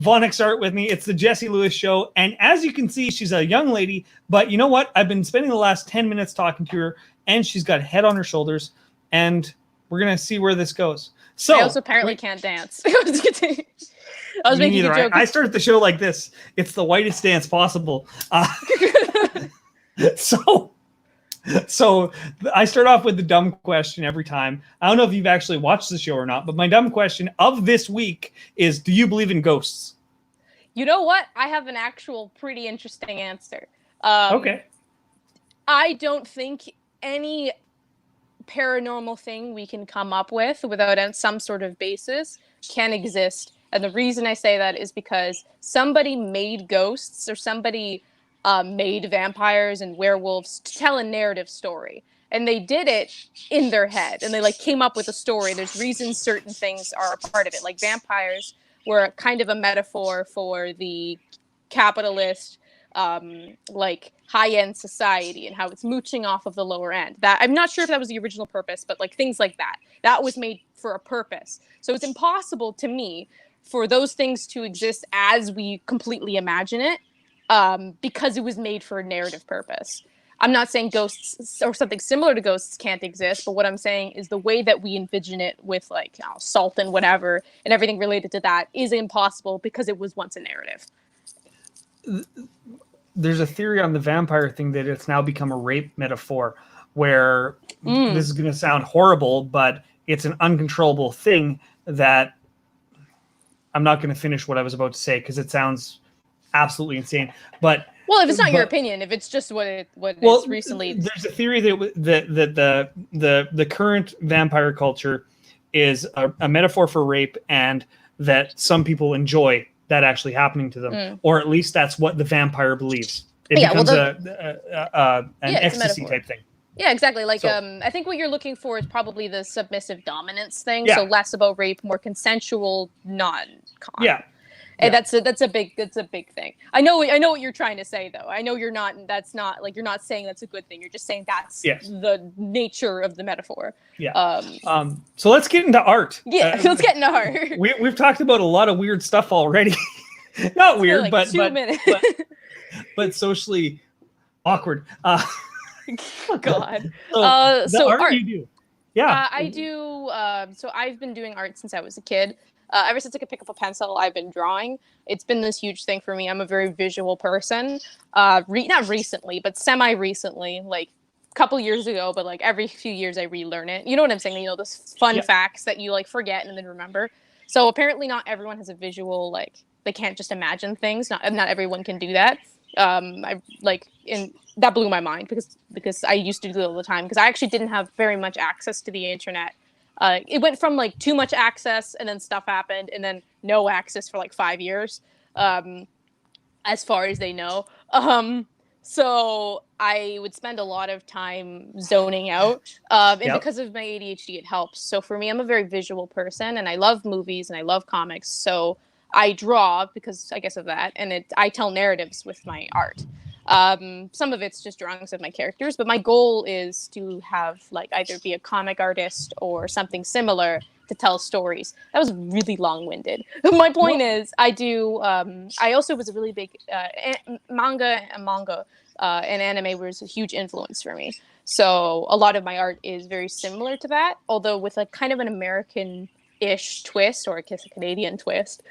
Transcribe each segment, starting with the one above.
Vonix art with me. It's the Jesse Lewis Show. And as you can see, she's a young lady. But you know what? I've been spending the last 10 minutes talking to her, and she's got a head on her shoulders. And we're going to see where this goes. So I also apparently can't dance. I was me making neither. a joke. I started the show like this. It's the whitest dance possible. So I start off with the dumb question every time. I don't know if you've actually watched the show or not, but my dumb question of this week is, do you believe in ghosts? You know what? I have an actual pretty interesting answer. Okay. I don't think any paranormal thing we can come up with without some sort of basis can exist. And the reason I say that is because somebody made ghosts, or somebody made vampires and werewolves to tell a narrative story. And they did it in their head. And they came up with a story. There's reasons certain things are a part of it. Like vampires were kind of a metaphor for the capitalist, high-end society and how it's mooching off of the lower end. That I'm not sure if that was the original purpose, but things like that. That was made for a purpose. So it's impossible to me for those things to exist as we completely imagine it, because it was made for a narrative purpose. I'm not saying ghosts or something similar to ghosts can't exist, but what I'm saying is the way that we envision it with salt and whatever and everything related to that is impossible because it was once a narrative. There's a theory on the vampire thing that it's now become a rape metaphor, where this is going to sound horrible, but it's an uncontrollable thing that I'm not going to finish what I was about to say because it sounds absolutely insane. But if it's not your opinion, if it's just what is recently, there's a theory that the current vampire culture is a metaphor for rape, and that some people enjoy that actually happening to them, or at least that's what the vampire believes. It becomes an ecstasy type thing. Yeah, exactly. I think what you're looking for is probably the submissive dominance thing. Yeah. So less about rape, more consensual, non-con. Yeah. And that's a big thing. I know what you're trying to say, though. I know you're not saying that's a good thing. You're just saying that's the nature of the metaphor. Yeah. So let's get into art. Yeah, let's get into art. We've talked about a lot of weird stuff already. Not weird, but 2 minutes. but socially awkward. God. So art you do. Yeah. I do. So I've been doing art since I was a kid. Ever since I could pick up a pencil, I've been drawing. It's been this huge thing for me. I'm a very visual person. Not recently, but semi-recently, a couple years ago, but every few years I relearn it. You know what I'm saying? Those fun facts that you forget and then remember. So apparently not everyone has a visual, they can't just imagine things. Not everyone can do that. That blew my mind because I used to do it all the time, because I actually didn't have very much access to the internet. It went from too much access, and then stuff happened, and then no access for 5 years, as far as they know. So I would spend a lot of time zoning out, and because of my ADHD, it helps. So for me, I'm a very visual person, and I love movies and I love comics. So I draw because I guess of that, and I tell narratives with my art. Some of it's just drawings of my characters, but my goal is to have either be a comic artist or something similar to tell stories. That was really long-winded. My point is, I also was a really big manga and anime was a huge influence for me. So a lot of my art is very similar to that, although with kind of an American-ish twist, or I guess a Canadian twist.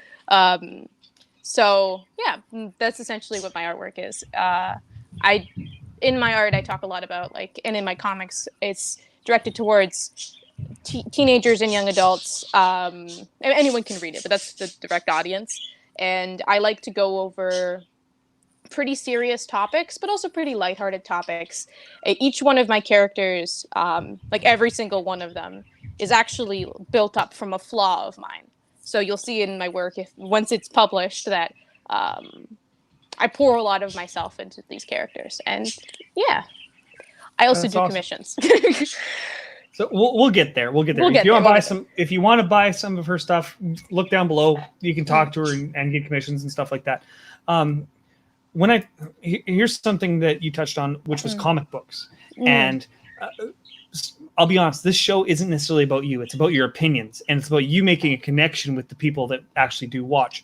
So yeah, that's essentially what my artwork is. In my art, I talk a lot about and in my comics, it's directed towards teenagers and young adults. Anyone can read it, but that's the direct audience. And I like to go over pretty serious topics, but also pretty lighthearted topics. Each one of my characters, every single one of them, is actually built up from a flaw of mine. So you'll see in my work, once it's published, that I pour a lot of myself into these characters. And yeah, I also do commissions. So we'll get there. We'll get there. If you want to buy some of her stuff, look down below. You can talk to her and get commissions and stuff like that. Here's something that you touched on, which was comic books, and I'll be honest, this show isn't necessarily about you. It's about your opinions, and it's about you making a connection with the people that actually do watch.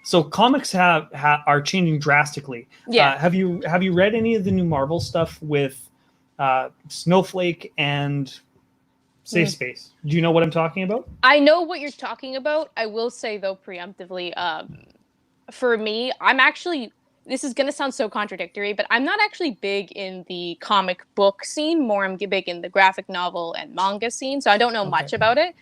So comics are changing drastically. Yeah. Have you read any of the new Marvel stuff with Snowflake and Safe Space? Do you know what I'm talking about? I know what you're talking about. I will say, though, preemptively, for me, I'm actually, this is going to sound so contradictory, but I'm not actually big in the comic book scene. More, I'm big in the graphic novel and manga scene. So I don't know much about it.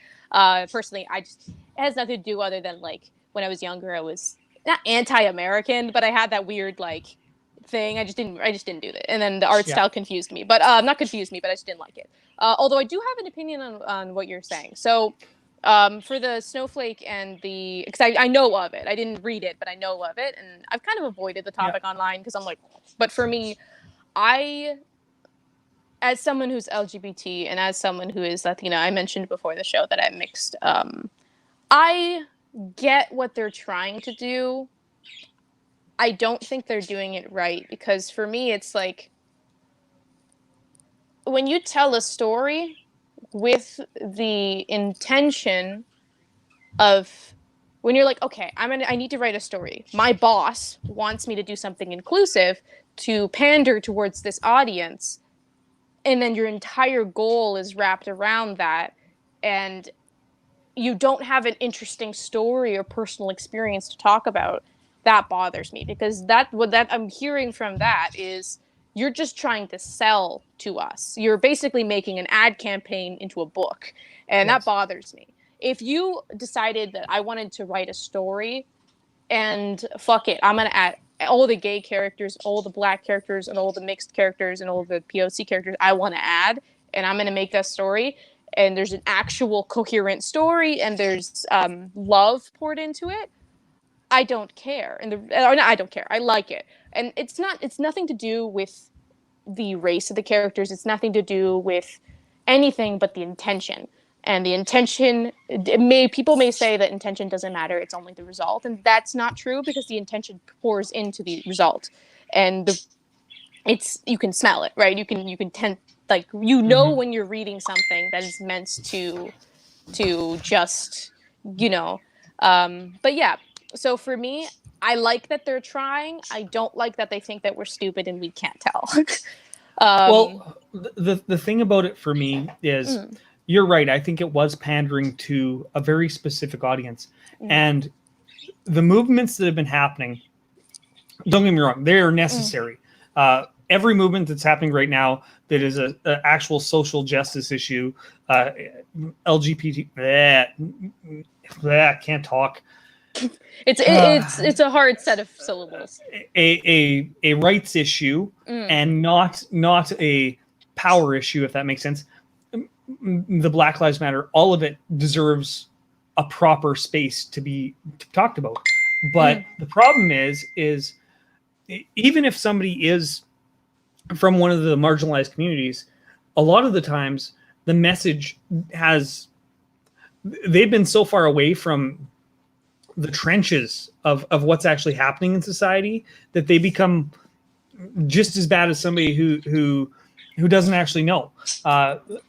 Personally, it has nothing to do other than, like, when I was younger, I was not anti-American, but I had that weird, like, thing. I just didn't do it. And then the art style confused me, but not confused me, but I just didn't like it. Although I do have an opinion on what you're saying. So for the Snowflake and because I know of it. I didn't read it, but I know of it. And I've kind of avoided the topic online because I'm like, but for me, as someone who's LGBT and as someone who is Latino, I mentioned before the show that I'm mixed. I get what they're trying to do. I don't think they're doing it right, because for me, it's like when you tell a story with the intention of, when you're like, okay, I need to write a story. My boss wants me to do something inclusive to pander towards this audience. And then your entire goal is wrapped around that. And you don't have an interesting story or personal experience to talk about. That bothers me, because what I'm hearing from that is you're just trying to sell to us. You're basically making an ad campaign into a book, and that bothers me. If you decided that I wanted to write a story and fuck it, I'm going to add all the gay characters, all the black characters, and all the mixed characters, and all the POC characters I want to add, and I'm going to make that story, and there's an actual coherent story, and there's love poured into it, I don't care. I don't care. I like it. And it's nothing to do with the race of the characters. It's nothing to do with anything but the intention. And the intention, people may say that intention doesn't matter. It's only the result. And that's not true, because the intention pours into the result. And you can smell it, right? You can tend, like, when you're reading something that is meant to just, but yeah. So for me, I like that they're trying. I don't like that they think that we're stupid and we can't tell. Well, the thing about it for me is, you're right. I think it was pandering to a very specific audience. And the movements that have been happening, don't get me wrong, they are necessary. Every movement that's happening right now that is an actual social justice issue, LGBT, can't talk. It's a hard set of syllables. A rights issue, and not a power issue, if that makes sense. The Black Lives Matter, all of it deserves a proper space to be talked about. But the problem is even if somebody is from one of the marginalized communities, a lot of the times the message they've been so far away from the trenches of what's actually happening in society that they become just as bad as somebody who doesn't actually know.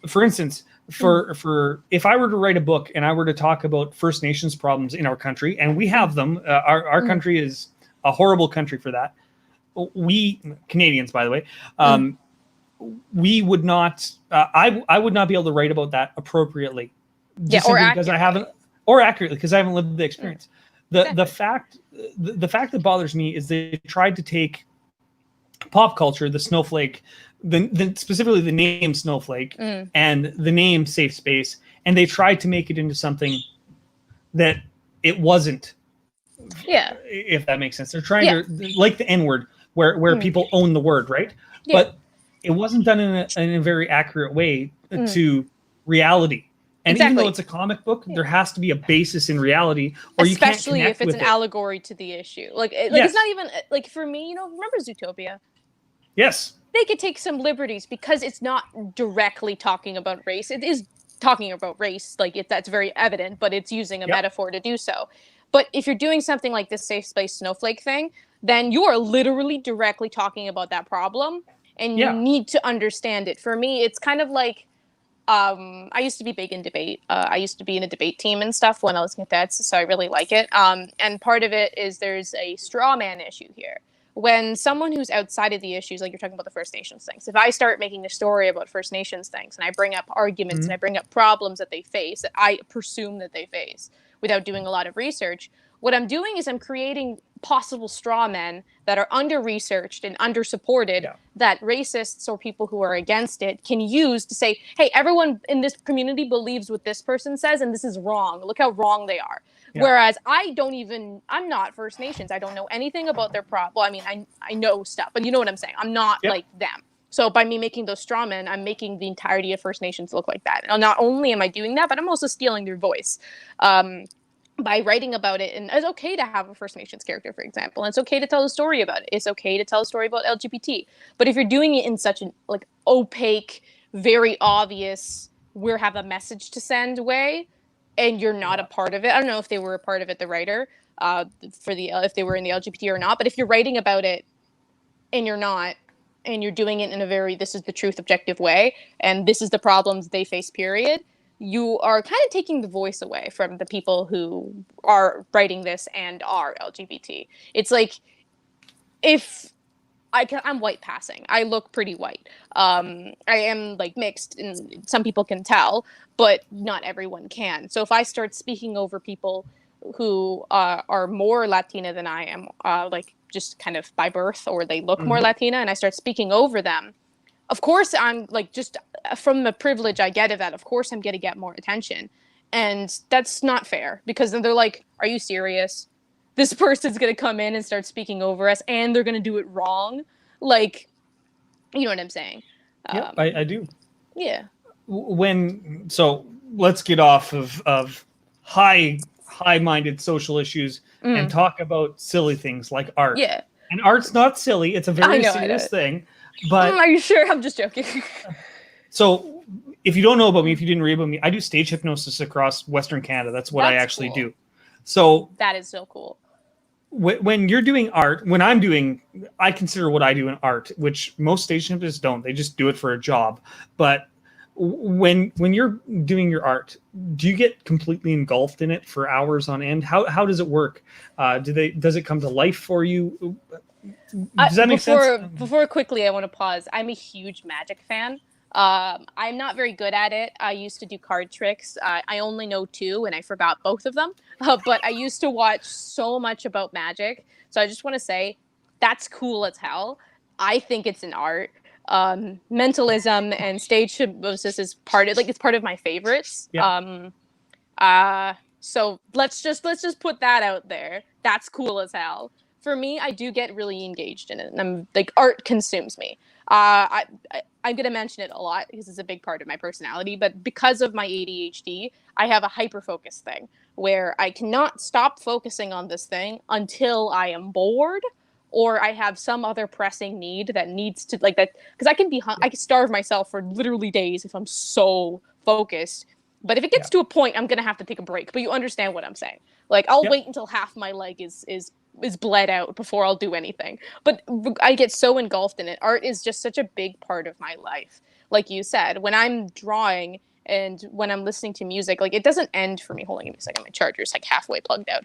For instance, for if I were to write a book and I were to talk about First Nations problems in our country, and we have them, our country is a horrible country for that. We Canadians, by the way, we would not. I would not be able to write about that appropriately. Because I haven't, or accurately, because I haven't lived the experience. The fact that bothers me is they tried to take pop culture, the snowflake, specifically the name Snowflake and the name Safe Space, and they tried to make it into something that it wasn't. Yeah. If that makes sense. They're trying to, like the N-word, where people own the word, right? Yeah. But it wasn't done in a very accurate way to reality. And even though it's a comic book, there has to be a basis in reality, or especially you can't if it's an allegory to the issue. It's not even like, for me, remember Zootopia? Yes. They could take some liberties because it's not directly talking about race. It is talking about race, that's very evident, but it's using a metaphor to do so. But if you're doing something like this Safe Space Snowflake thing, then you are literally directly talking about that problem, and you need to understand it. For me, it's kind of like I used to be big in debate. I used to be in a debate team and stuff when I was in cadets, so I really like it. And part of it is there's a straw man issue here. When someone who's outside of the issues, like you're talking about the First Nations things, if I start making a story about First Nations things and I bring up arguments and I bring up problems that they face, that I presume that they face without doing a lot of research, what I'm doing is I'm creating possible straw men that are under-researched and under-supported that racists or people who are against it can use to say, hey, everyone in this community believes what this person says and this is wrong. Look how wrong they are. Whereas I'm not First Nations. I don't know anything about their well, I mean, I know stuff, but you know what I'm saying. I'm not like them. So by me making those straw men, I'm making the entirety of First Nations look like that. And not only am I doing that, but I'm also stealing their voice. By writing about it, and it's okay to have a First Nations character, for example, and it's okay to tell a story about it. It's okay to tell a story about LGBT. But if you're doing it in such an opaque, very obvious, we have a message to send way, and you're not a part of it. I don't know if they were a part of it, the writer, if they were in the LGBT or not. But if you're writing about it and you're not, and you're doing it in a very this is the truth, objective way, and this is the problems they face, period, you are kind of taking the voice away from the people who are writing this and are LGBT. It's like, if I'm white passing, I look pretty white. I am like mixed, and some people can tell, but not everyone can. So if I start speaking over people who are more Latina than I am, like just kind of by birth, or they look more Latina, and I start speaking over them, of course, I'm like, just from the privilege I get of that, of course I'm going to get more attention. And that's not fair, because then they're like, are you serious? This person's going to come in and start speaking over us, and they're going to do it wrong. Like, you know what I'm saying? Yeah, I do. Yeah. So let's get off of high-minded social issues and talk about silly things like art. Yeah. And art's not silly. It's a very serious thing. But are you sure? I'm just joking. So if you don't know about me, if you didn't read about me, I do stage hypnosis across Western Canada. That's what I actually do. So that is so cool. When you're doing art, I consider what I do an art, which most stage hypnotists don't. They just do it for a job. But when you're doing your art, do you get completely engulfed in it for hours on end? How does it work? Does it come to life for you? Does that make sense? Before quickly, I want to pause. I'm a huge Magic fan. I'm not very good at it. I used to do card tricks. I only know 2, and I forgot both of them. But I used to watch so much about Magic. So I just want to say, that's cool as hell. I think it's an art. Mentalism and stage hypnosis is part of my favorites. Yeah. So let's just put that out there. That's cool as hell. For me, I do get really engaged in it, and I'm like, art consumes me. I'm gonna mention it a lot because it's a big part of my personality, but because of my ADHD, I have a hyper-focus thing where I cannot stop focusing on this thing until I am bored, or I have some other pressing need that needs to, like, that, because I can starve myself for literally days if I'm so focused. But if it gets to a point, I'm gonna have to take a break. But you understand what I'm saying? Like, I'll wait until half my leg is bled out before I'll do anything. But I get so engulfed in it. Art is just such a big part of my life. Like you said, when I'm drawing and when I'm listening to music, like, it doesn't end for me. Hold on a second, my charger's like halfway plugged out.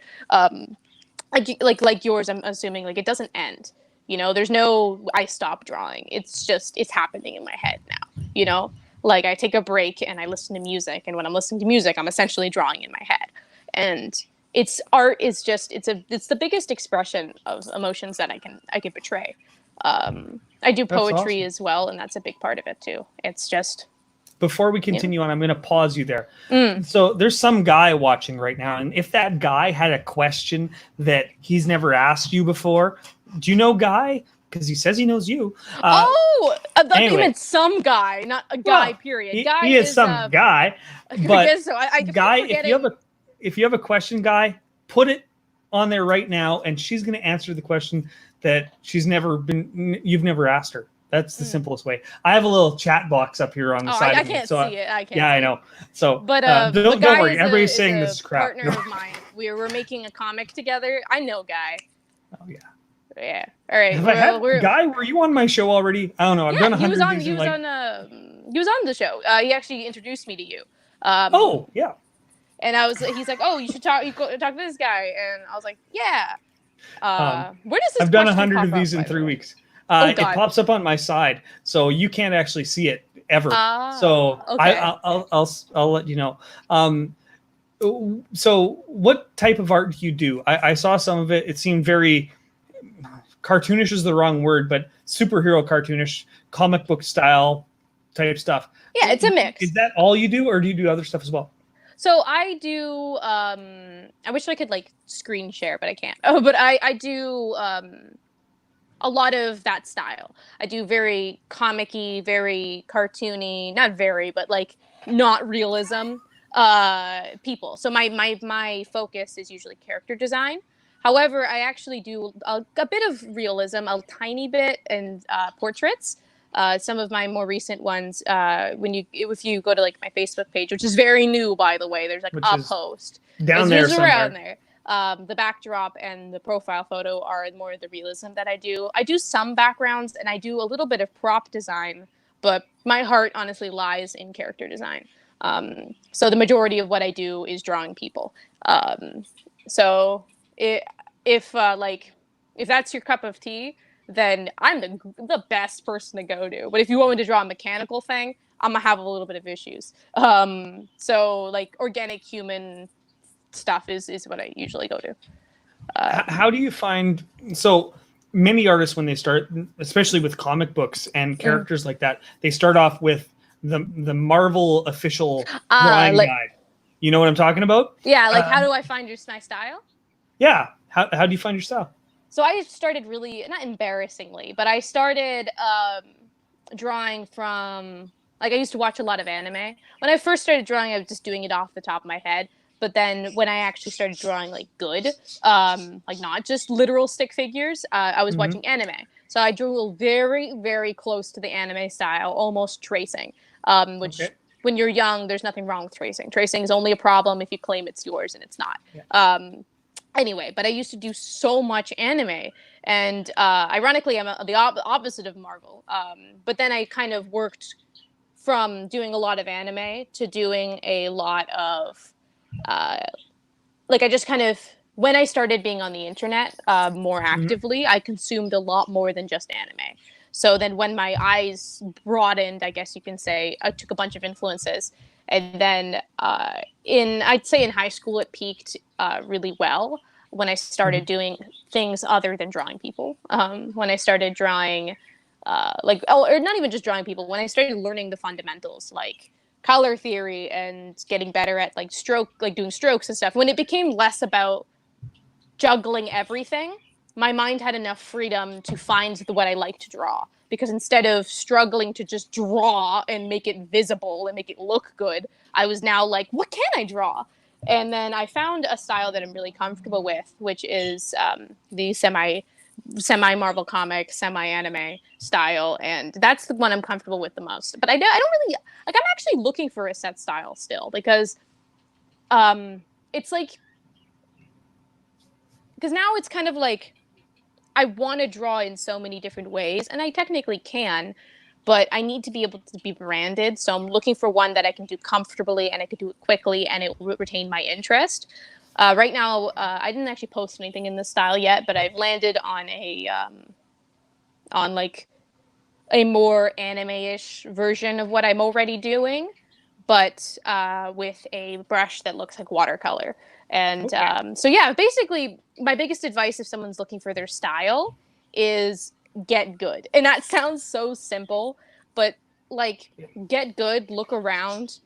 Like yours, I'm assuming, like, it doesn't end. You know, there's no I stop drawing. It's happening in my head now. You know, like, I take a break and I listen to music, and when I'm listening to music, I'm essentially drawing in my head. And art is just it's the biggest expression of emotions that I can portray. I do poetry as well, and that's a big part of it too. It's just, before we continue on, I'm going to pause you there. So there's some guy watching right now, and if that guy had a question that he's never asked you before, do you know Guy? Because he says he knows you. I thought you meant some guy, not a guy. Period. Guy he is some guy. But I guess so. I Guy, if you have a question, Guy, put it on there right now, and she's going to answer the question that you've never asked her. That's the simplest way. I have a little chat box up here on the side. I can't see it. I know. So, but don't worry. Everybody's saying this is crap. Partner of mine. We're making a comic together. I know Guy. Oh yeah. Yeah. All right. Guy, were you on my show already? I don't know. I've done 100 he was on he was on the show. He actually introduced me to you. Oh yeah. And he's like, oh, you should talk to this guy, and I was like, yeah. Where does this I've done question 100 pop of these up, in by the 3 way? weeks. Oh, It God. pops up on my side, so you can't actually see it ever. So okay. I'll let you know. So what type of art do you do? I saw some of it. It seemed very cartoonish is the wrong word, but superhero cartoonish, comic book style type stuff. Yeah, it's a mix. Is that all you do, or do you do other stuff as well? So I do. I wish I could like screen share, but I can't. Oh, but I do a lot of that style. I do very comic-y, very cartoony, not very, but like not realism people. So my focus is usually character design. However, I actually do a bit of realism, a tiny bit, and portraits. Some of my more recent ones, if you go to like my Facebook page, which is very new, by the way, there's like a post down there somewhere. Around there. The backdrop and the profile photo are more the realism that I do. I do some backgrounds and I do a little bit of prop design, but my heart honestly lies in character design. So the majority of what I do is drawing people. So if that's your cup of tea, then I'm the best person to go to. But if you want me to draw a mechanical thing, I'm gonna have a little bit of issues. So like organic human stuff is what I usually go to. How do you find so many artists when they start, especially with comic books and characters like that, they start off with the Marvel official drawing guide. You know what I'm talking about? Yeah, like how do I find my style? Yeah, how do you find your style? So I started really, not embarrassingly, but I started drawing from, like I used to watch a lot of anime. When I first started drawing, I was just doing it off the top of my head. But then when I actually started drawing like good, like not just literal stick figures, I was watching anime. So I drew very, very close to the anime style, almost tracing, which when you're young, there's nothing wrong with tracing. Tracing is only a problem if you claim it's yours and it's not. Yeah. Anyway, but I used to do so much anime. And ironically, I'm the opposite of Marvel. But then I kind of worked from doing a lot of anime to doing a lot of like I just kind of, when I started being on the internet more actively, I consumed a lot more than just anime. So then when my eyes broadened, I guess you can say, I took a bunch of influences. And then I'd say in high school, it peaked really well when I started doing things other than drawing people. When I started drawing, or not even just drawing people, when I started learning the fundamentals, like color theory and getting better at doing strokes and stuff. When it became less about juggling everything, my mind had enough freedom to find what I like to draw. Because instead of struggling to just draw and make it visible and make it look good, I was now like, what can I draw? And then I found a style that I'm really comfortable with, which is the semi Marvel comic, semi anime style, and that's the one I'm comfortable with the most. But I don't really like. I'm actually looking for a set style still because, it's like, because now it's kind of like I want to draw in so many different ways, and I technically can, but I need to be able to be branded. So I'm looking for one that I can do comfortably and I can do it quickly and it will retain my interest. Right now, I didn't actually post anything in this style yet, but I've landed on a more anime-ish version of what I'm already doing, but with a brush that looks like watercolor. And so yeah, basically my biggest advice if someone's looking for their style is get good. And that sounds so simple, but like get good, look around,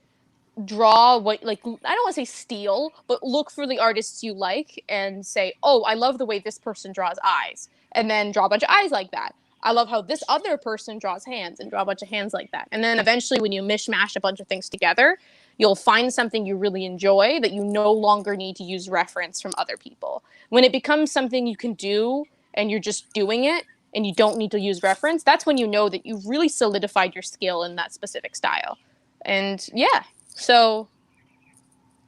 draw what, like, I don't want to say steal, but look for the artists you like and say, oh, I love the way this person draws eyes, and then draw a bunch of eyes like that. I love how this other person draws hands, and draw a bunch of hands like that. And then eventually when you mishmash a bunch of things together, you'll find something you really enjoy that you no longer need to use reference from other people. When it becomes something you can do and you're just doing it and you don't need to use reference, that's when you know that you've really solidified your skill in that specific style. And yeah, so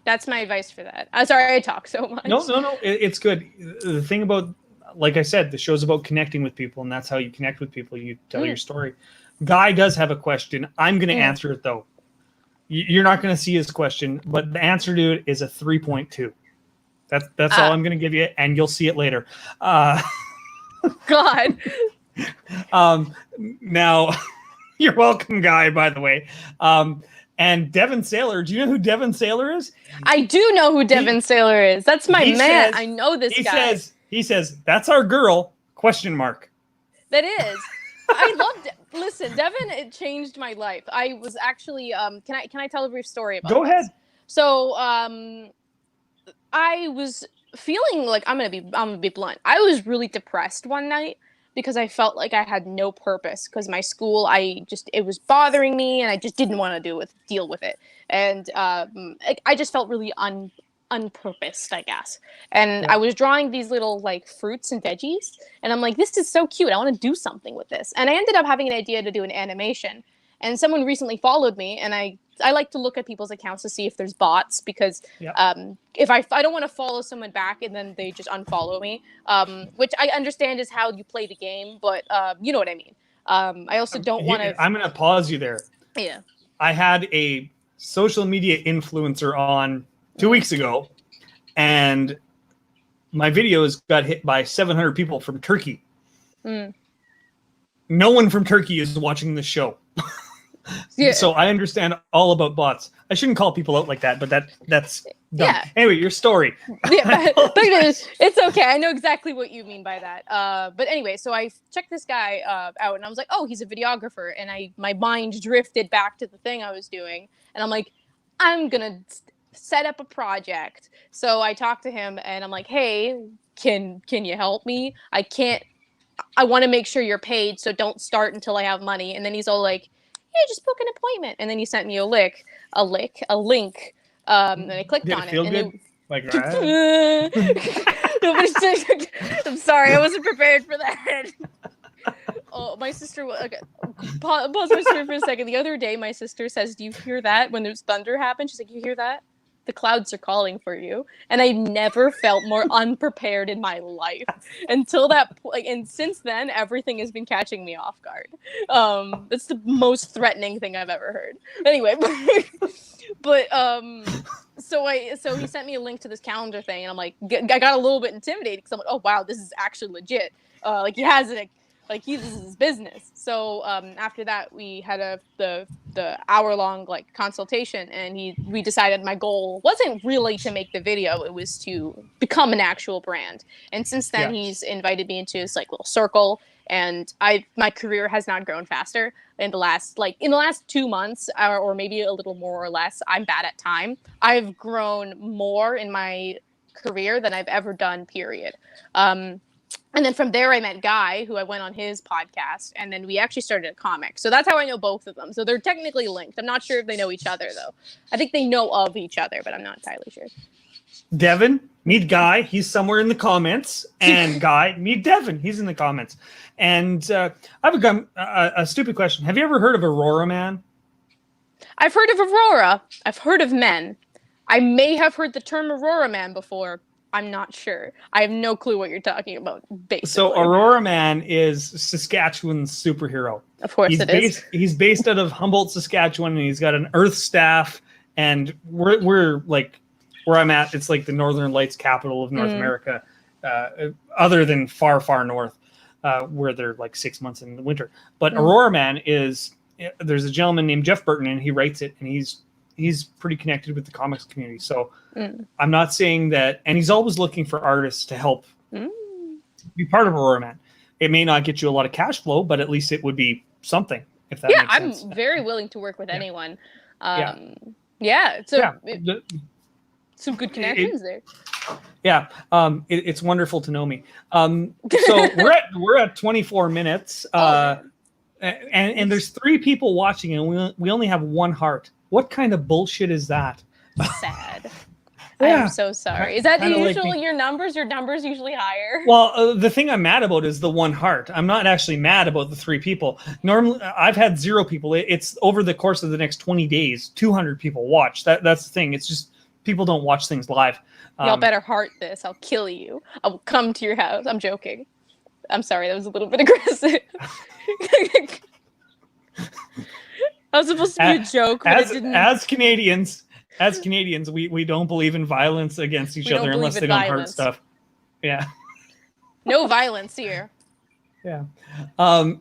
that's my advice for that. I'm sorry I talk so much. No, it's good. The thing about, like I said, the show's about connecting with people, and that's how you connect with people. You tell your story. Guy does have a question. I'm going to answer it, though. You're not going to see his question, but the answer to it is a 3.2. That's all I'm going to give you, and you'll see it later. God. Now, you're welcome, Guy, by the way. And Devin Saylor, do you know who Devin Saylor is? I do know who Devin Saylor is. That's my man. Says, I know this guy. He says, that's our girl, question mark. That is. I loved it. Listen, Devin, it changed my life. I was actually, can I tell a brief story about Go ahead. So, I was feeling like, I'm gonna be blunt. I was really depressed one night because I felt like I had no purpose because my school, it was bothering me and I just didn't want to deal with it. And I just felt really unpurposed, I guess. And I was drawing these little like fruits and veggies and I'm like, this is so cute. I want to do something with this. And I ended up having an idea to do an animation. And someone recently followed me and I like to look at people's accounts to see if there's bots because if I don't want to follow someone back and then they just unfollow me, which I understand is how you play the game, but you know what I mean. I also don't want to. I'm going to pause you there. Yeah. I had a social media influencer on 2 weeks ago, and my videos got hit by 700 people from Turkey. No one from Turkey is watching this show. Yeah. So I understand all about bots. I shouldn't call people out like that, but that's dumb. Yeah. Anyway, your story. Yeah, but it's okay. I know exactly what you mean by that. But anyway, so I checked this guy out, and I was like, oh, he's a videographer. And my mind drifted back to the thing I was doing, and I'm like, I'm gonna set up a project. So I talked to him, and I'm like, hey, can you help me? I want to make sure you're paid, so don't start until I have money. And then he's all like, yeah, just book an appointment. And then he sent me a link. And I clicked on it. Feel good? I'm sorry, I wasn't prepared for that. Oh, my sister. Okay, pause my story for a second. The other day, my sister says, "Do you hear that? When there's thunder happen?" She's like, "You hear that? The clouds are calling for you." And I never felt more unprepared in my life until that and since then everything has been catching me off guard. That's the most threatening thing I've ever heard. Anyway, but so he sent me a link to this calendar thing and I'm like, I got a little bit intimidated because I'm like, oh wow, this is actually legit. Like he has it. Like this is his business. So after that, we had the hour-long like consultation, and we decided my goal wasn't really to make the video; it was to become an actual brand. And since then, he's invited me into his like little circle, and my career has not grown faster in the last 2 months, or maybe a little more or less. I'm bad at time. I've grown more in my career than I've ever done. Period. And then from there, I met Guy, who I went on his podcast, and then we actually started a comic. So that's how I know both of them. So they're technically linked. I'm not sure if they know each other, though. I think they know of each other, but I'm not entirely sure. Devin, meet Guy. He's somewhere in the comments. And Guy, meet Devin. He's in the comments. And I have a stupid question. Have you ever heard of Aurora Man? I've heard of Aurora. I've heard of men. I may have heard the term Aurora Man before. I'm not sure. I have no clue what you're talking about, basically. So Aurora Man is Saskatchewan's superhero. Of course it is. He's based out of Humboldt, Saskatchewan, and he's got an Earth staff. And we're like, where I'm at, it's like the Northern Lights capital of North America, other than far, far north, where they're like 6 months in the winter. But Aurora Man there's a gentleman named Jeff Burton, and he writes it, and he's pretty connected with the comics community. So I'm not saying that, and he's always looking for artists to help be part of Aurora Man. It may not get you a lot of cash flow, but at least it would be something, if that makes sense. I'm very willing to work with anyone. Some good connections there. Yeah. It's wonderful to know me. So we're at 24 minutes and there's 3 people watching, and we only have 1 heart. What kind of bullshit is that? Sad. I'm so sorry. Is that usually your numbers? Your numbers usually higher? Well, the thing I'm mad about is the 1 heart. I'm not actually mad about the 3 people. Normally, I've had 0 people. It's over the course of the next 20 days, 200 people watch. That's the thing. It's just people don't watch things live. Y'all better heart this. I'll kill you. I will come to your house. I'm joking. I'm sorry. That was a little bit aggressive. That was supposed to be a joke, but it didn't. As Canadians, we don't believe in violence against each other unless they don't hurt stuff. Yeah. No violence here. Yeah.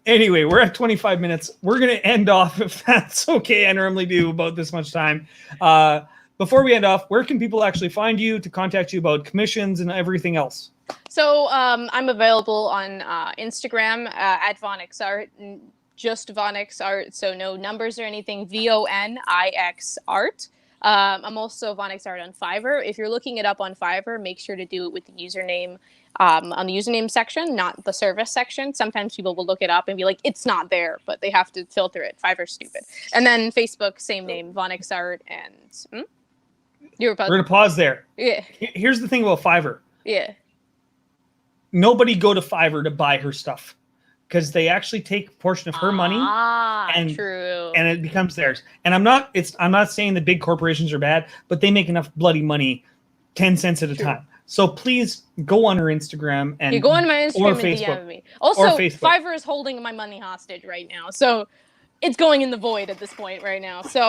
Anyway, we're at 25 minutes. We're going to end off, if that's okay. I normally do about this much time. Before we end off, where can people actually find you to contact you about commissions and everything else? So I'm available on Instagram at Vonix Art, just Vonix Art, so no numbers or anything, Vonix Art. I'm also Vonix Art on Fiverr. If you're looking it up on Fiverr, make sure to do it with the username on the username section, not the service section. Sometimes people will look it up and be like, it's not there, but they have to filter it. Fiverr's stupid. And then Facebook, same name, Vonix Art. And we're going to pause there. Yeah. Here's the thing about Fiverr. Yeah. Nobody go to Fiverr to buy her stuff, because they actually take a portion of her money and it becomes theirs. And I'm not saying the big corporations are bad, but they make enough bloody money 10 cents at a time. So please go on her Instagram and you go on my Instagram and Facebook, DM me. Also, Fiverr is holding my money hostage right now. So it's going in the void at this point right now. So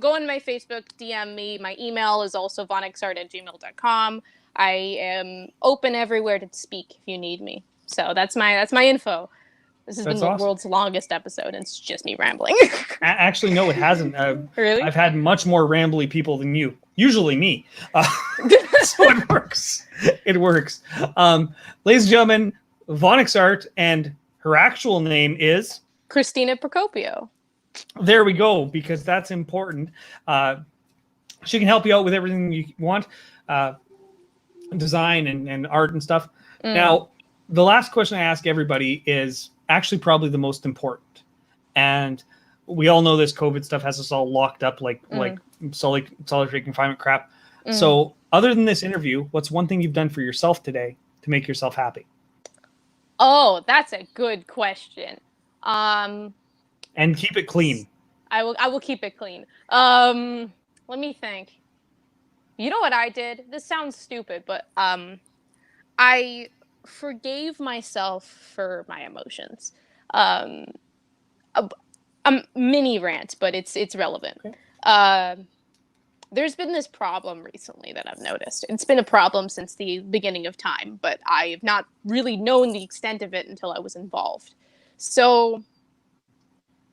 go on my Facebook, DM me. My email is also vonixart@gmail.com. I am open everywhere to speak if you need me. So that's my info. This has been the world's longest episode, and it's just me rambling. Actually, no, it hasn't. Really? I've had much more rambly people than you. Usually me. So it works. It works. Ladies and gentlemen, Vonix Art, and her actual name is? Christina Procopio. There we go, because that's important. She can help you out with everything you want. Design and art and stuff. Now, the last question I ask everybody is actually probably the most important. And we all know this COVID stuff has us all locked up like solitary confinement crap. So other than this interview, what's one thing you've done for yourself today to make yourself happy? Oh, that's a good question. And keep it clean. I will keep it clean. Let me think. You know what I did? This sounds stupid, but I forgave myself for my emotions. A mini rant, but it's relevant. Okay. There's been this problem recently that I've noticed. It's been a problem since the beginning of time, but I have not really known the extent of it until I was involved. So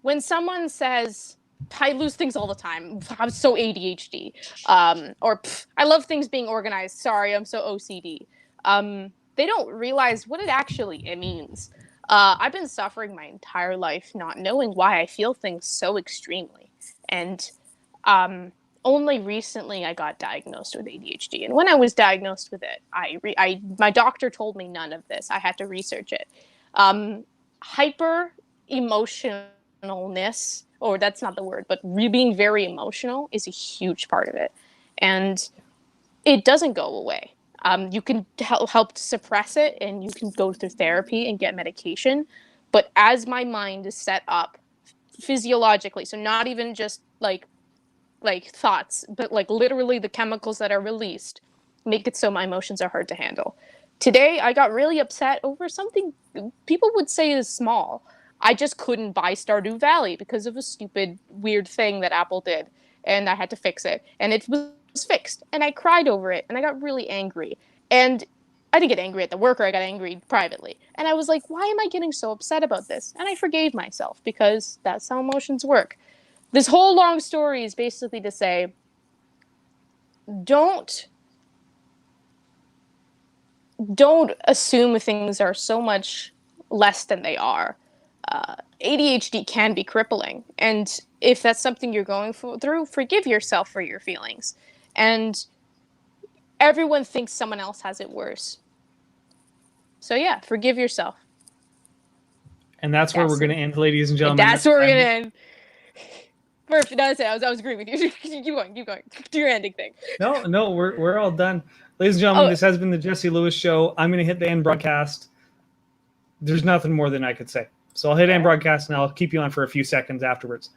when someone says, I lose things all the time, I'm so ADHD, or I love things being organized, sorry, I'm so OCD, they don't realize what it actually means. I've been suffering my entire life not knowing why I feel things so extremely. And only recently I got diagnosed with ADHD. And when I was diagnosed with it, my doctor told me none of this. I had to research it. Hyper emotionalness, or that's not the word, but being very emotional is a huge part of it. And it doesn't go away. You can help to suppress it, and you can go through therapy and get medication. But as my mind is set up physiologically, so not even just like thoughts, but like literally the chemicals that are released make it so my emotions are hard to handle. Today, I got really upset over something people would say is small. I just couldn't buy Stardew Valley because of a stupid, weird thing that Apple did, and I had to fix it. And it was fixed, and I cried over it, and I got really angry. And I didn't get angry at the worker, I got angry privately. And I was like, why am I getting so upset about this? And I forgave myself, because that's how emotions work. This whole long story is basically to say, don't assume things are so much less than they are. ADHD can be crippling. And if that's something you're going through, forgive yourself for your feelings. And everyone thinks someone else has it worse. So yeah, forgive yourself. And that's where we're going to end, ladies and gentlemen. That's where we're going to end. Perfect. No, I was agreeing with you. Keep going. Do your ending thing. No, we're all done. Ladies and gentlemen, this has been the Jesse Lewis Show. I'm going to hit the end broadcast. There's nothing more than I could say. So I'll hit end broadcast, and I'll keep you on for a few seconds afterwards.